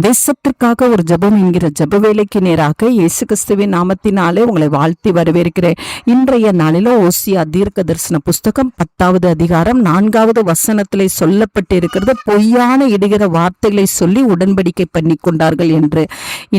தேசத்திற்காக ஒரு ஜெபம் என்கிற ஜெப வேலைக்கு நேராக இயேசு கிறிஸ்துவின் நாமத்தினாலே உங்களை வாழ்த்தி வரவேற்கிறேன். இன்றைய நாளில ஓசியா தீர்க்க தரிசன புஸ்தகம் 10வது அதிகாரம் 4வது வசனத்திலே சொல்லப்பட்டிருக்கிறது, பொய்யான இடுகிற வார்த்தைகளை சொல்லி உடன்படிக்கை பண்ணி கொண்டார்கள் என்று.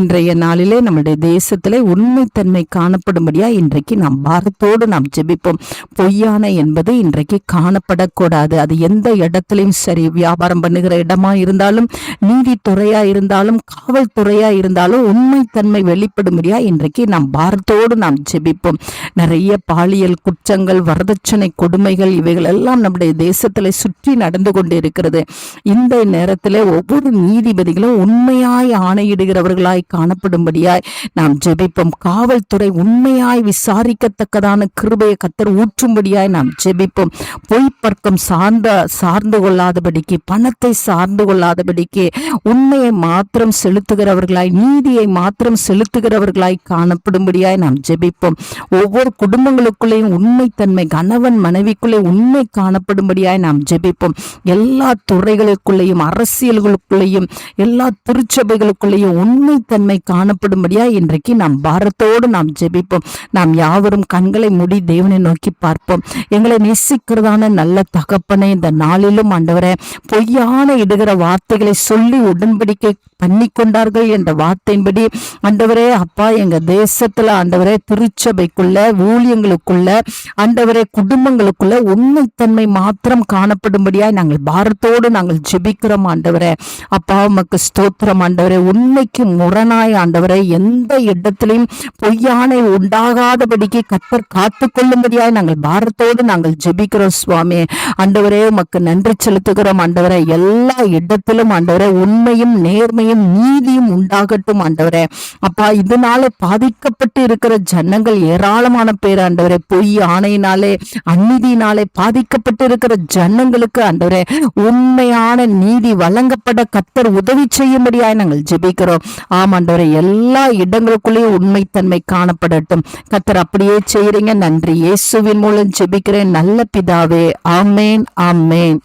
இன்றைய நாளிலே நம்முடைய தேசத்திலே உண்மைத்தன்மை காணப்படும்படியா இன்றைக்கு நாம் பாரத்தோடு நாம் ஜெபிப்போம். பொய்யான என்பது இன்றைக்கு காணப்படக்கூடாது. அது எந்த இடத்திலையும் சரி, வியாபாரம் பண்ணுகிற இடமா இருந்தாலும், நீதித்துறையா இருந்தாலும், காவல்துறையா இருந்தாலும் உண்மைத்தன்மை வெளிப்படும்படியா இன்றைக்கு நாம் பாரத்தோடு நாம் ஜெபிப்போம். நிறைய பாலியல் குற்றங்கள், வரதட்சணை கொடுமைகள், இவைகள் எல்லாம் நம்முடைய தேசத்துல சுற்றி நடந்து கொண்டு இருக்கிறது. இந்த நேரத்தில் ஒவ்வொரு நீதிபதிகளும் உண்மையாய் ஆணையிடுகிறவர்களாய் காணப்படும்படியாய் நாம் ஜெபிப்போம். காவல்துறை உண்மையாய் விசாரிக்கத்தக்கதான கிருபையை கர்த்தர் ஊற்றும்படியாய் நாம் ஜெபிப்போம். பொய்ப்பர்க்கம் சார்ந்து கொள்ளாதபடிக்கு, பணத்தை சார்ந்து கொள்ளாதபடிக்கு, உண்மையை மாத்திரம் செலுத்துகிறவர்களாய், நீதியை மாத்திரம் செலுத்துகிறவர்களாய் காணப்படும்படியாய் நாம் ஜெபிப்போம். ஒவ்வொரு குடும்பங்களுக்குள்ளேயும் உண்மைத்தன்மை, கணவன் மனைவிக்குள்ளே உண்மை காணப்படும்படியாய் நாம் ஜெபிப்போம். எல்லா துறைகளுக்குள்ளேயும், அரசியல்களுக்குள்ளேயும், எல்லா திருச்சபைகளுக்குள்ளேயும் உண்மைத்தன்மை காணப்படும்படியாய் இன்றைக்கு நாம் பாரத்தோடு நாம் ஜெபிப்போம். நாம் யாவரும் கண்களை மூடி தேவனை நோக்கி பார்ப்போம். எங்களை நேசிக்கிறதான நல்ல தகப்பனை, இந்த நாளிலும் ஆண்டவரே, பொய்யான இடுகிற வார்த்தைகளை சொல்லி உடன்படிக்கை பண்ணி கொண்டார்கள் என்ற வார்த்தையின்படி ஆண்டவரே அப்பா, எங்க தேசத்துல ஆண்டவரே திருச்சபைக்குள்ள, ஊழியங்களுக்குள்ள, ஆண்டவரே குடும்பங்களுக்குள்ள உண்மைத்தன்மை மாத்திரம் காணப்படும்படியாய் நாங்கள் பாரத்தோடு நாங்கள் ஜெபிக்கிறோம். ஆண்டவரே அப்பா, உமக்கு ஸ்தோத்திரம். ஆண்டவரே, உண்மைக்கு முரணாய் ஆண்டவரே எந்த இடத்திலையும் பொய்யானை உண்டாகாதபடிக்கு கர்த்தர் காத்து கொள்ளும்படியாய் நாங்கள் பாரத்தோடு நாங்கள் ஜெபிக்கிறோம். சுவாமி ஆண்டவரே, உமக்கு நன்றி செலுத்துகிறோம். ஆண்டவரே, எல்லா இடத்திலும் ஆண்டவரே உண்மையும் நேர்மையும் நீதியும் உண்டாகட்டும். ஆண்டவரே அப்பா, இதனால பாதிக்கப்பட்டு இருக்கிற ஜனங்கள் ஏராளமான பேர் ஆண்டவரே, பொய் ஆணையினாலே, அநீதியினாலே பாதிக்கப்பட்டு இருக்கிற ஜனங்களுக்கு ஆண்டவரே உண்மையான நீதி வழங்கப்பட கர்த்தர் உதவி செய்யும்படியாய் நாங்கள் ஜெபிக்கிறோம். ஆமாண்டவரே, எல்லா இடங்களுக்குள்ளேயும் உண்மைத்தன்மை காணப்படட்டும். கர்த்தர் அப்படியே செய்யறீங்க. நன்றி. இயேசுவின் மூலம் ஜெபிக்கிறேன் நல்ல பிதாவே. ஆமேன், ஆமேன்.